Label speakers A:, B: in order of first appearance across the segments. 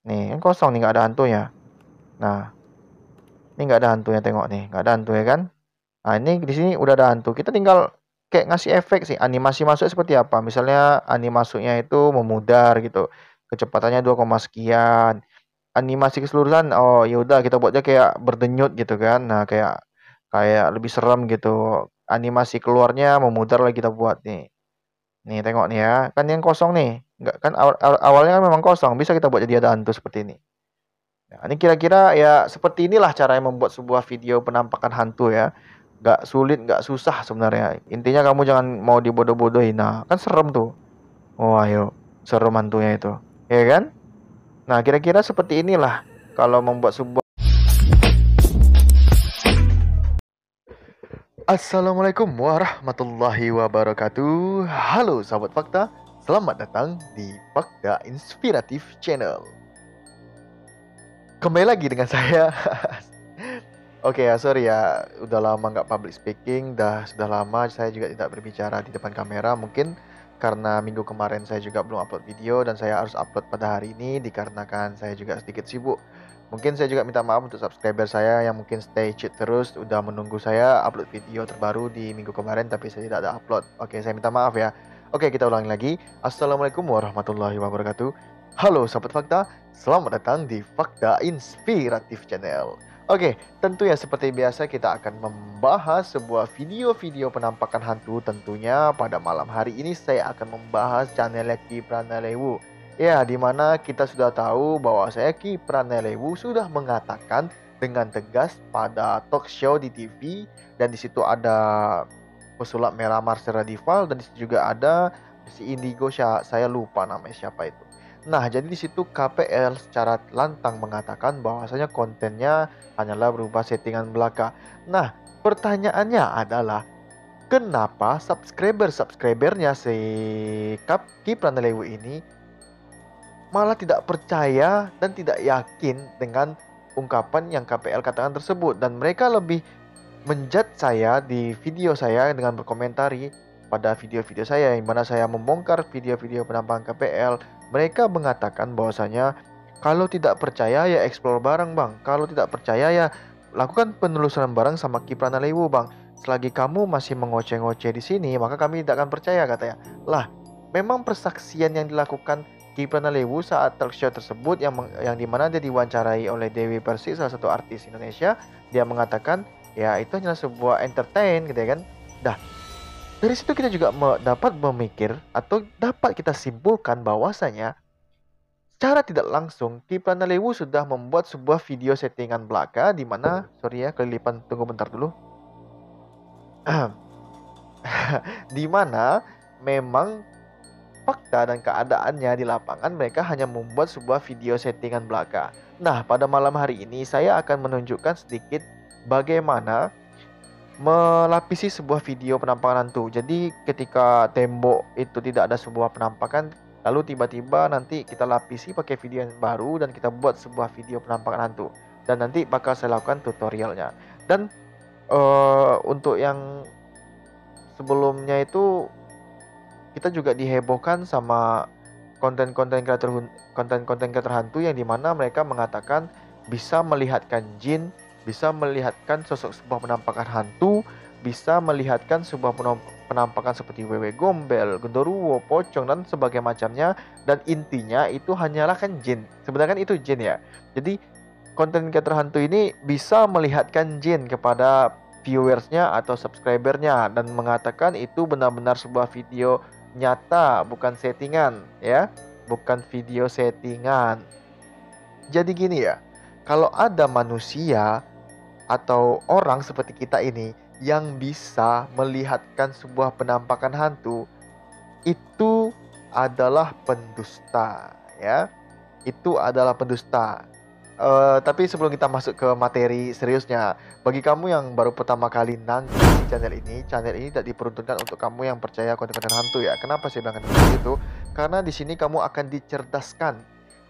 A: Nih, kan kosong nih, nggak ada hantunya. Nah, ini nggak ada hantunya, tengok nih, nggak ada hantunya kan? Nah, ini di sini udah ada hantu. Kita tinggal kayak ngasih efek sih, animasi masuk seperti apa. Misalnya animasi masuknya itu memudar gitu. Kecepatannya 2, sekian. Animasi keseluruhan, oh ya udah kita buatnya kayak berdenyut gitu kan. Nah, kayak kayak lebih serem gitu. Animasi keluarnya memudar lagi kita buat nih. Nih, tengok nih ya. Kan yang kosong nih. Enggak kan awalnya kan memang kosong. Bisa kita buat jadi ada hantu seperti ini. Nah, ini kira-kira ya seperti inilah cara membuat sebuah video penampakan hantu ya. Nggak sulit, nggak susah sebenarnya. Intinya kamu jangan mau dibodoh-bodohin. Nah, kan serem tuh. Oh, ayo. Serem hantunya itu. Ya kan? Nah, kira-kira seperti inilah kalau membuat sebuah. Assalamualaikum warahmatullahi wabarakatuh. Halo sahabat fakta, selamat datang di Fakta Inspiratif Channel. Kembali lagi dengan saya. Oke ya, sorry ya, udah lama nggak public speaking, sudah lama saya juga tidak berbicara di depan kamera. Mungkin karena minggu kemarin saya juga belum upload video dan saya harus upload pada hari ini dikarenakan saya juga sedikit sibuk. Mungkin saya juga minta maaf untuk subscriber saya yang mungkin stay tune terus, udah menunggu saya upload video terbaru di minggu kemarin tapi saya tidak ada upload. Oke, saya minta maaf ya. Oke, kita ulangi lagi. Assalamualaikum warahmatullahi wabarakatuh. Halo sahabat fakta, selamat datang di Fakta Inspiratif Channel. Oke, tentu ya seperti biasa kita akan membahas sebuah video-video penampakan hantu. Tentunya pada malam hari ini saya akan membahas channel Ki Pranalewu. Ya, dimana kita sudah tahu bahwa saya Ki Pranalewu sudah mengatakan dengan tegas pada talk show di TV, dan di situ ada pesulap merah Marsera Dival dan di situ juga ada si Indigo, saya lupa namanya siapa itu. Nah, jadi di situ KPL secara lantang mengatakan bahwasanya kontennya hanyalah berupa settingan belaka. Nah, pertanyaannya adalah kenapa subscribernya si Ki Pranalewu ini malah tidak percaya dan tidak yakin dengan ungkapan yang KPL katakan tersebut, dan mereka lebih menjudge saya di video saya dengan berkomentari pada video-video saya yang mana saya membongkar video-video penampakan KPL. Mereka mengatakan bahwasanya kalau tidak percaya ya explore bareng bang, kalau tidak percaya ya lakukan penelusuran bareng sama Ki Pranalewu bang. Selagi kamu masih mengoceh-ngoceh di sini maka kami tidak akan percaya, katanya. Lah, memang persaksian yang dilakukan Ki Pranalewu saat talk show tersebut yang dimana dia diwawancarai oleh Dewi Persik, salah satu artis Indonesia, dia mengatakan ya itu hanya sebuah entertain gitu ya kan. Dah, dari situ kita juga dapat memikir atau dapat kita simpulkan bahwasanya secara tidak langsung Ki Pranalewu sudah membuat sebuah video settingan belaka di mana, sorry ya kelilipan, tunggu bentar dulu. Di mana memang fakta dan keadaannya di lapangan mereka hanya membuat sebuah video settingan belaka. Nah, pada malam hari ini saya akan menunjukkan sedikit bagaimana melapisi sebuah video penampakan hantu. Jadi ketika tembok itu tidak ada sebuah penampakan, lalu tiba-tiba nanti kita lapisi pakai video yang baru dan kita buat sebuah video penampakan hantu. Dan nanti bakal saya lakukan tutorialnya. Dan untuk yang sebelumnya itu kita juga dihebohkan sama konten-konten kreator hantu yang dimana mereka mengatakan bisa melihatkan jin, bisa melihatkan sosok sebuah penampakan hantu, bisa melihatkan sebuah penampakan seperti wewe gombel, genderuwo, pocong dan sebagainya macamnya, dan intinya itu hanyalah kan jin. Sebenarnya kan itu jin ya. Jadi konten kreator hantu ini bisa melihatkan jin kepada viewersnya atau subscribernya dan mengatakan itu benar-benar sebuah video nyata, bukan settingan ya, bukan video settingan. Jadi gini ya, kalau ada manusia atau orang seperti kita ini yang bisa melihatkan sebuah penampakan hantu, itu adalah pendusta ya. Itu adalah pendusta. Tapi sebelum kita masuk ke materi seriusnya, bagi kamu yang baru pertama kali nonton di channel ini tidak diperuntukkan untuk kamu yang percaya konten-konten hantu ya. Kenapa saya bilang seperti itu? Karena di sini kamu akan dicerdaskan.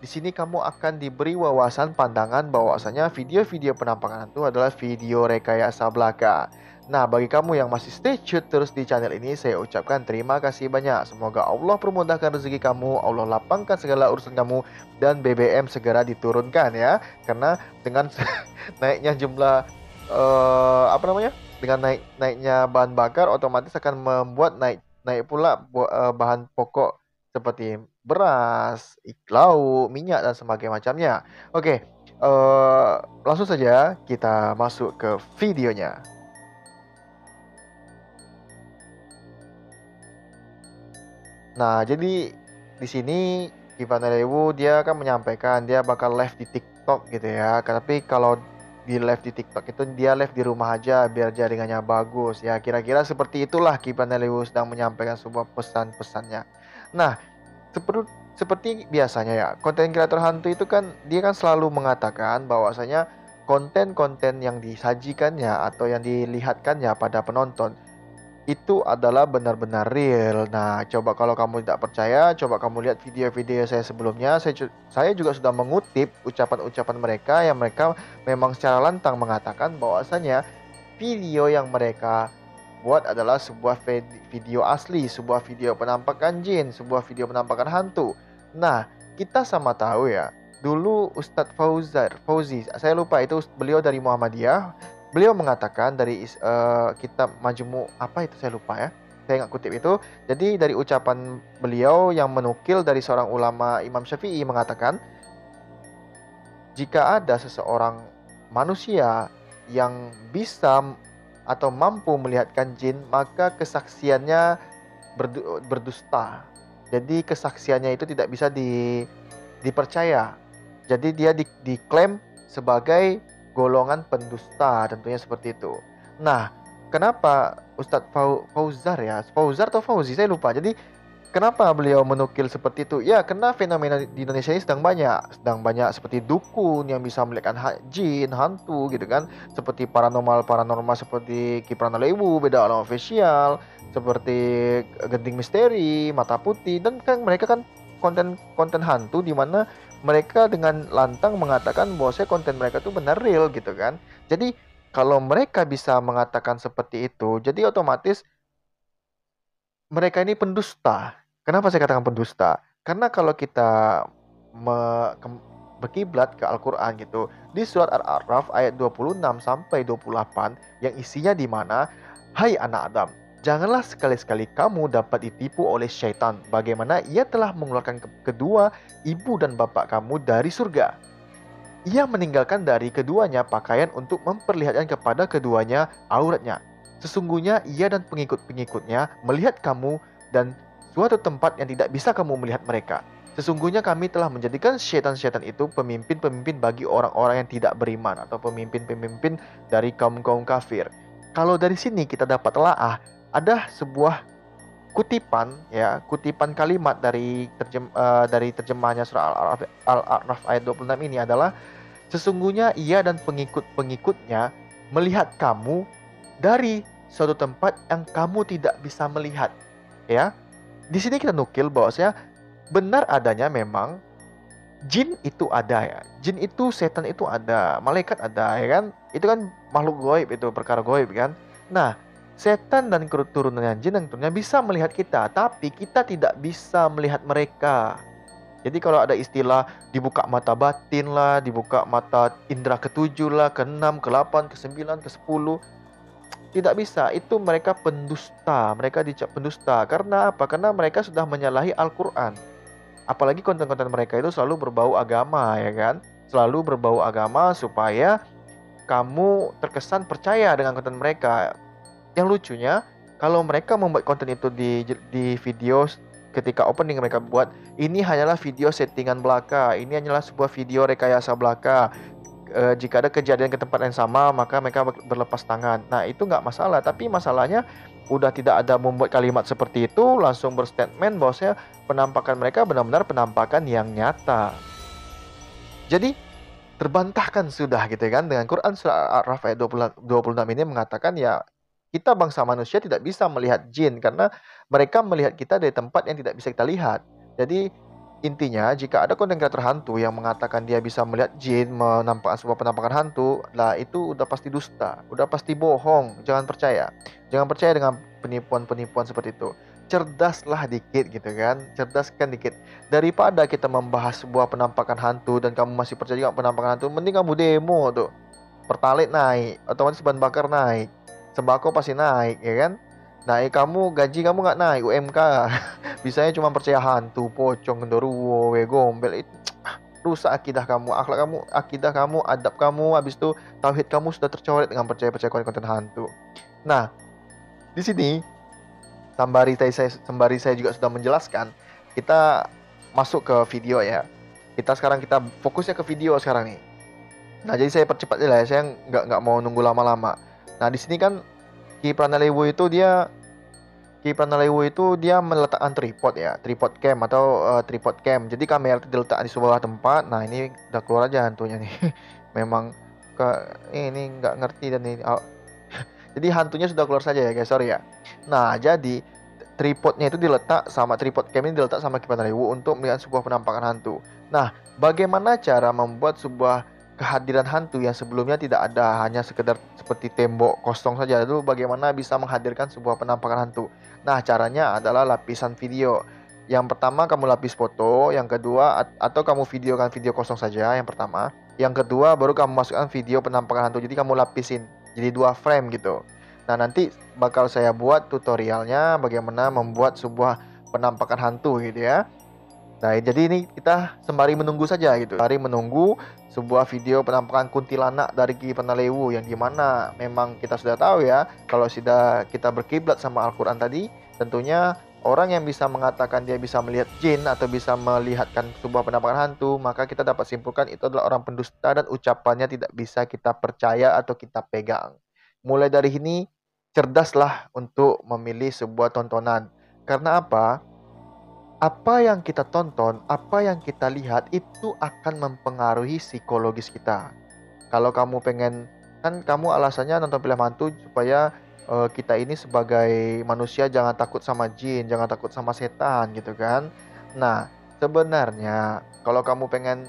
A: Di sini kamu akan diberi wawasan pandangan bahwasanya video-video penampakan hantu adalah video rekayasa belaka. Nah, bagi kamu yang masih stay tune terus di channel ini, saya ucapkan terima kasih banyak. Semoga Allah permudahkan rezeki kamu, Allah lapangkan segala urusan kamu, dan BBM segera diturunkan ya. Karena dengan naiknya jumlah apa namanya? Dengan naiknya bahan bakar otomatis akan membuat naik pula bahan pokok seperti beras, lauk, minyak dan sebagainya macamnya. Oke, langsung saja kita masuk ke videonya. Nah, jadi di sini Ivan Lewu dia kan menyampaikan dia bakal live di TikTok gitu ya. Tapi kalau di live di TikTok itu dia live di rumah aja biar jaringannya bagus ya. Kira-kira seperti itulah Ivan Lewu sedang menyampaikan sebuah pesan-pesannya. Nah, seperti biasanya ya, konten kreator hantu itu kan dia kan selalu mengatakan bahwasanya konten-konten yang disajikannya atau yang dilihatkannya pada penonton itu adalah benar-benar real. Nah, coba kalau kamu tidak percaya, coba kamu lihat video-video saya sebelumnya. Saya juga sudah mengutip ucapan-ucapan mereka yang mereka memang secara lantang mengatakan bahwasanya video yang mereka buat adalah sebuah video asli, sebuah video penampakan jin, sebuah video penampakan hantu. Nah, kita sama tahu ya, dulu Ustadz Fauzi, saya lupa itu beliau dari Muhammadiyah. Beliau mengatakan dari kitab Majmu' apa itu saya lupa ya. Saya nggak kutip itu. Jadi dari ucapan beliau yang menukil dari seorang ulama Imam Syafi'i mengatakan, jika ada seseorang manusia yang bisa atau mampu melihatkan jin, maka kesaksiannya berdusta. Jadi kesaksiannya itu tidak bisa dipercaya. Jadi dia diklaim sebagai golongan pendusta, tentunya seperti itu. Nah, kenapa Ustadz Fauzar ya, Fauzar atau Fauzi saya lupa. Jadi kenapa beliau menukil seperti itu? Ya, karena fenomena di Indonesia ini sedang banyak seperti dukun yang bisa melihatkan jin, hantu gitu kan, seperti paranormal seperti Kipran Lewu, Beda Alam Official, seperti Genting Misteri, Mata Putih, dan kan mereka kan konten hantu di mana mereka dengan lantang mengatakan bahwa konten mereka tuh benar real gitu kan. Jadi kalau mereka bisa mengatakan seperti itu, jadi otomatis mereka ini pendusta. Kenapa saya katakan pendusta? Karena kalau kita berkiblat ke Al-Quran gitu, di surat Al-A'raf ayat 26 sampai 28 yang isinya di mana, hai anak Adam, janganlah sekali-sekali kamu dapat ditipu oleh syaitan, bagaimana ia telah mengeluarkan kedua ibu dan bapak kamu dari surga. Ia meninggalkan dari keduanya pakaian untuk memperlihatkan kepada keduanya auratnya. Sesungguhnya ia dan pengikut-pengikutnya melihat kamu dan suatu tempat yang tidak bisa kamu melihat mereka. Sesungguhnya kami telah menjadikan syaitan-syaitan itu pemimpin-pemimpin bagi orang-orang yang tidak beriman atau pemimpin-pemimpin dari kaum-kaum kafir. Kalau dari sini kita dapat telaah, ada sebuah kutipan kalimat dari terjemahnya surah Al-A'raf ayat 26 ini adalah, sesungguhnya ia dan pengikut-pengikutnya melihat kamu dari suatu tempat yang kamu tidak bisa melihat. Ya, di sini kita nukil bahwasanya benar adanya memang jin itu ada ya. Jin itu, setan itu ada, malaikat ada ya kan. Itu kan makhluk gaib, itu perkara gaib kan. Nah, setan dan keturunannya jin yang tentunya bisa melihat kita, tapi kita tidak bisa melihat mereka. Jadi kalau ada istilah dibuka mata batin lah, dibuka mata indera ketujuh lah, ke-6, ke-8, ke-9, ke-10, tidak bisa. Itu mereka pendusta. Mereka dicap pendusta. Karena apa? Karena mereka sudah menyalahi Al-Quran. Apalagi konten-konten mereka itu selalu berbau agama ya kan. Selalu berbau agama supaya kamu terkesan percaya dengan konten mereka. Yang lucunya, kalau mereka membuat konten itu di video ketika opening mereka buat, ini hanyalah video settingan belaka, ini hanyalah sebuah video rekayasa belaka. Jika ada kejadian ke tempat yang sama, maka mereka berlepas tangan. Nah, itu nggak masalah. Tapi masalahnya udah tidak ada membuat kalimat seperti itu, langsung berstatement bahwasanya penampakan mereka benar-benar penampakan yang nyata. Jadi terbantahkan sudah gitu kan dengan Quran surah Al-A'raf ayat 26 ini mengatakan ya, kita bangsa manusia tidak bisa melihat jin karena mereka melihat kita dari tempat yang tidak bisa kita lihat. Jadi intinya jika ada konten kreator hantu yang mengatakan dia bisa melihat jin, menampakkan sebuah penampakan hantu, lah itu udah pasti dusta, udah pasti bohong. Jangan percaya. Jangan percaya dengan penipuan-penipuan seperti itu. Cerdaslah dikit gitu kan, cerdaskan dikit. Daripada kita membahas sebuah penampakan hantu dan kamu masih percaya juga penampakan hantu, mending kamu demo tuh. Pertalite naik, otomatis bahan bakar naik, sembako pasti naik, ya kan? Naik kamu, gaji kamu nggak naik, UMK. Bisanya cuma percaya hantu, pocong, genderuwo, gombel itu rusak akidah kamu, akhlak kamu, akidah kamu, adab kamu, habis itu tauhid kamu sudah tercoret dengan percaya-percaya konten hantu. Nah, di sini sembari saya juga sudah menjelaskan, kita masuk ke video ya. Kita fokusnya ke video sekarang nih. Nah, jadi saya percepat aja lah ya, saya nggak mau nunggu lama-lama. Nah, di sini kan Ki Pranalewo itu dia meletakkan tripod ya, tripod cam atau tripod cam. Jadi kamera itu diletak di sebuah tempat. Nah, ini udah keluar aja hantunya nih. Memang ke ini nggak ngerti dan ini. Jadi hantunya sudah keluar saja ya guys, sorry ya. Nah, jadi tripodnya itu diletak sama tripod cam ini diletak sama Ki Pranalewo untuk melihat sebuah penampakan hantu. Nah, bagaimana cara membuat sebuah kehadiran hantu yang sebelumnya tidak ada, hanya sekedar seperti tembok kosong saja, itu bagaimana bisa menghadirkan sebuah penampakan hantu? Nah, caranya adalah lapisan video. Yang pertama kamu lapis foto, yang kedua atau kamu videokan video kosong saja yang pertama. Yang kedua baru kamu masukkan video penampakan hantu. Jadi kamu lapisin jadi 2 frame gitu. Nah, nanti bakal saya buat tutorialnya bagaimana membuat sebuah penampakan hantu gitu ya. Nah, jadi ini kita sembari menunggu saja gitu. Sembari menunggu sebuah video penampakan kuntilanak dari Ki Pranalewo yang dimana memang kita sudah tahu ya, kalau sudah kita berkiblat sama Al-Quran tadi, tentunya orang yang bisa mengatakan dia bisa melihat jin atau bisa melihatkan sebuah penampakan hantu, maka kita dapat simpulkan itu adalah orang pendusta dan ucapannya tidak bisa kita percaya atau kita pegang. Mulai dari ini, cerdaslah untuk memilih sebuah tontonan. Karena apa? Apa yang kita tonton, apa yang kita lihat itu akan mempengaruhi psikologis kita. Kalau kamu pengen, kan kamu alasannya nonton film hantu supaya kita ini sebagai manusia jangan takut sama jin, jangan takut sama setan gitu kan. Nah, sebenarnya kalau kamu pengen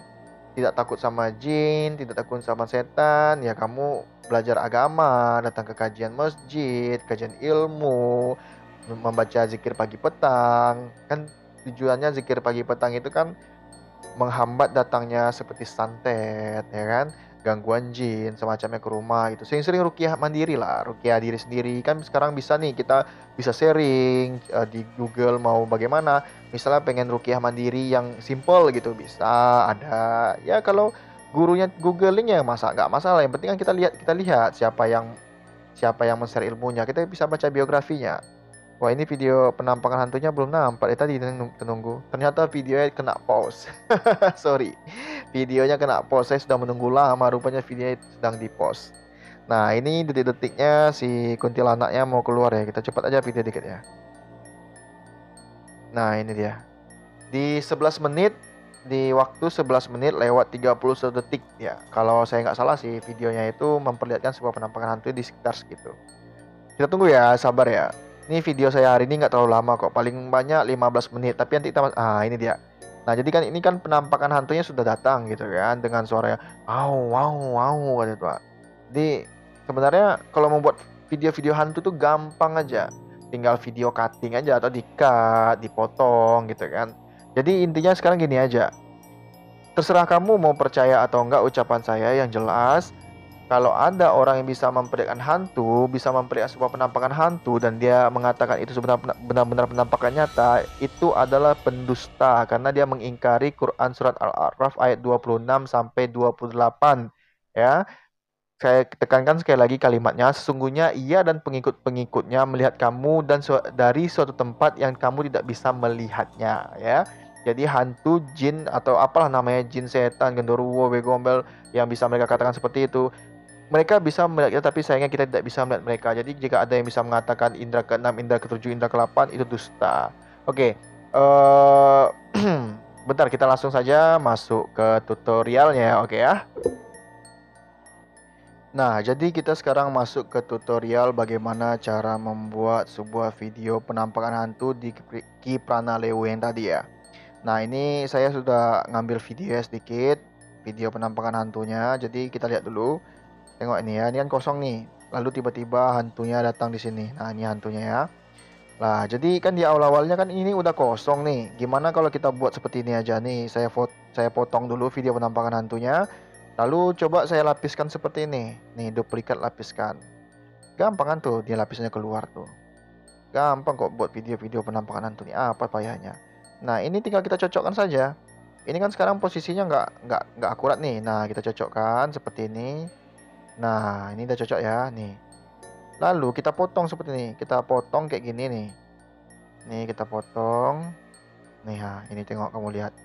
A: tidak takut sama jin, tidak takut sama setan, ya kamu belajar agama, datang ke kajian masjid, kajian ilmu, membaca zikir pagi petang. Kan tujuannya zikir pagi petang itu kan menghambat datangnya seperti santet, ya kan, gangguan jin semacamnya ke rumah gitu. Sering-sering ruqyah mandiri lah, ruqyah diri sendiri. Kan sekarang bisa nih, kita bisa sharing di Google mau bagaimana. Misalnya pengen ruqyah mandiri yang simple gitu, bisa ada. Ya kalau gurunya googling ya nggak masalah. Yang penting kan kita lihat siapa yang men-share ilmunya. Kita bisa baca biografinya. Wah, ini video penampakan hantunya belum nampak ya, tadi menunggu. Ternyata videonya kena pause. Sorry. Videonya kena pause. Saya sudah menunggu lama, rupanya videonya sedang di-pause. Nah, ini detik-detiknya si kuntilanaknya mau keluar ya. Kita cepat aja video dikit ya. Nah, ini dia. Di 11 menit, di waktu 11 menit lewat 31 detik ya. Kalau saya nggak salah sih, videonya itu memperlihatkan sebuah penampakan hantu di sekitar segitu. Kita tunggu ya, sabar ya. Ini video saya hari ini nggak terlalu lama kok, paling banyak 15 menit. Tapi nanti kita, ini dia. Nah, jadi kan ini kan penampakan hantunya sudah datang gitu kan, dengan suara wow wow wow gitu Pak. Jadi sebenarnya kalau membuat video-video hantu tuh gampang aja. Tinggal video cutting aja atau di-cut, dipotong gitu kan. Jadi intinya sekarang gini aja. Terserah kamu mau percaya atau enggak ucapan saya, yang jelas kalau ada orang yang bisa memperlihatkan hantu, bisa memperlihatkan sebuah penampakan hantu dan dia mengatakan itu benar-benar penampakan nyata, itu adalah pendusta karena dia mengingkari Quran surat Al-A'raf ayat 26 sampai 28 ya. Saya tekankan sekali lagi kalimatnya, sesungguhnya ia dan pengikut-pengikutnya melihat kamu dari suatu tempat yang kamu tidak bisa melihatnya ya. Jadi hantu, jin atau apalah namanya, jin, setan, genderuwo, begombel yang bisa mereka katakan seperti itu, mereka bisa melihat kita, tapi sayangnya kita tidak bisa melihat mereka. Jadi jika ada yang bisa mengatakan indra ke-6, indra ke-7, indra ke-8 itu dusta. Oke, bentar, kita langsung saja masuk ke tutorialnya, oke ya. Nah, jadi kita sekarang masuk ke tutorial bagaimana cara membuat sebuah video penampakan hantu di Ki Pranalewo yang tadi ya. Nah, ini saya sudah ngambil video ya sedikit, video penampakan hantunya. Jadi kita lihat dulu. Tengok ini ya, ini kan kosong nih. Lalu tiba-tiba hantunya datang di sini. Nah, ini hantunya ya. Lah, jadi kan di awal-awalnya kan ini udah kosong nih. Gimana kalau kita buat seperti ini aja nih? Saya potong dulu video penampakan hantunya. Lalu coba saya lapiskan seperti ini. Nih, duplikat lapiskan. Gampang kan tuh, dia lapisnya keluar tuh. Gampang kok buat video-video penampakan hantu nih. Apa payahnya? Nah, ini tinggal kita cocokkan saja. Ini kan sekarang posisinya nggak akurat nih. Nah, kita cocokkan seperti ini. Nah, ini udah cocok ya, nih. Lalu kita potong seperti ini. Kita potong kayak gini nih. Nih kita potong. Nih ha, ini tengok kamu lihat.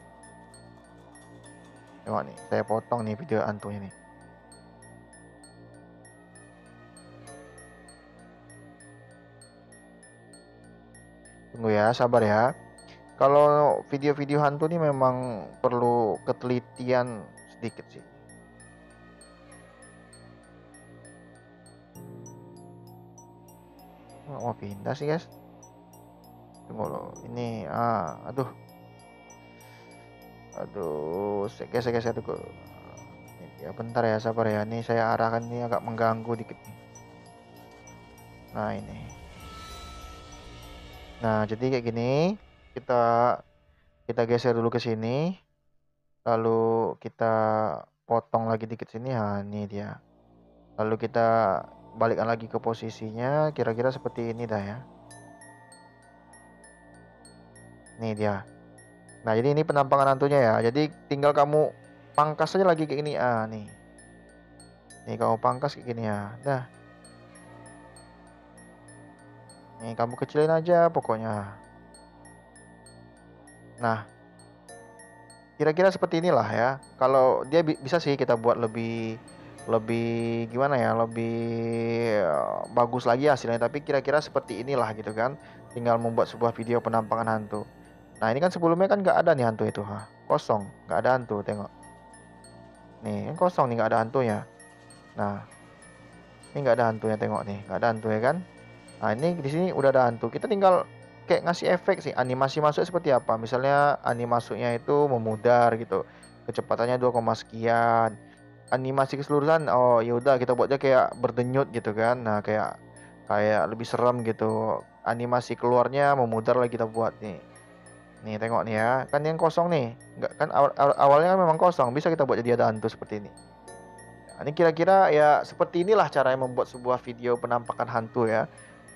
A: Tengok nih, saya potong nih video hantunya nih. Tunggu ya, sabar ya. Kalau video-video hantu nih memang perlu ketelitian sedikit sih. Oh, mau pindah sih guys. Tunggu loh, ini aduh. Aduh, saya tunggu. Ya bentar ya, sabar ya. Nih saya arahkan ini agak mengganggu dikit nih. Nah, ini. Nah, jadi kayak gini. Kita kita geser dulu ke sini. Lalu kita potong lagi dikit sini. Nah, ini dia. Lalu kita balikkan lagi ke posisinya. Kira-kira seperti ini dah ya. Nih dia. Nah, jadi ini penampakan hantunya ya. Jadi tinggal kamu pangkas aja lagi kayak gini. Nih. Nih kamu pangkas kayak gini ya. Dah. Nih kamu kecilin aja pokoknya. Nah, kira-kira seperti inilah ya. Kalau dia bisa sih kita buat lebih gimana ya, lebih bagus lagi hasilnya. Tapi kira-kira seperti inilah gitu kan. Tinggal membuat sebuah video penampakan hantu. Nah, ini kan sebelumnya kan nggak ada nih hantu itu, kosong, nggak ada hantu. Tengok, nih kan kosong nih, nggak ada hantunya. Nah, ini nggak ada hantunya, tengok nih, nggak ada hantu ya kan. Nah, ini di sini udah ada hantu. Kita tinggal kayak ngasih efek sih, animasi masuk seperti apa. Misalnya animasinya itu memudar gitu, kecepatannya 2, sekian. Animasi keseluruhan, oh ya udah kita buatnya kayak berdenyut gitu kan. Nah, kayak kayak lebih serem gitu. Animasi keluarnya memudar lagi kita buat nih. Nih tengok nih ya, kan yang kosong nih. Enggak kan awalnya kan memang kosong, bisa kita buat jadi ada hantu seperti ini. Nah, ini kira-kira ya seperti inilah cara membuat sebuah video penampakan hantu ya.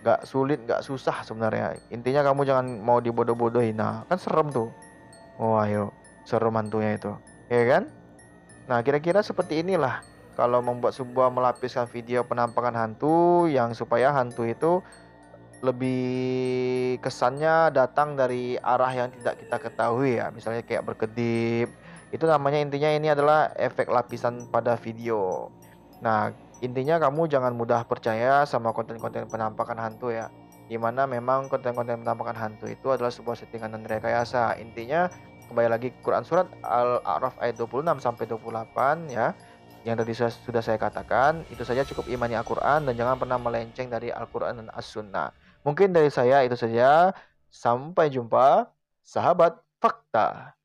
A: Nggak sulit, nggak susah sebenarnya. Intinya kamu jangan mau dibodoh-bodohin. Nah, kan serem tuh. Oh, ayo, serem hantunya itu. Ya kan? Nah, kira-kira seperti inilah kalau membuat sebuah melapiskan video penampakan hantu yang supaya hantu itu lebih kesannya datang dari arah yang tidak kita ketahui ya. Misalnya kayak berkedip. Itu namanya intinya ini adalah efek lapisan pada video. Nah, intinya kamu jangan mudah percaya sama konten-konten penampakan hantu ya. Dimana memang konten-konten penampakan hantu itu adalah sebuah settingan dan rekayasa. Intinya kembali lagi Quran surat Al-A'raf ayat 26 sampai 28 ya. Yang tadi sudah saya katakan, itu saja cukup imani Al-Quran dan jangan pernah melenceng dari Al-Quran dan As-Sunnah. Mungkin dari saya itu saja. Sampai jumpa, sahabat fakta.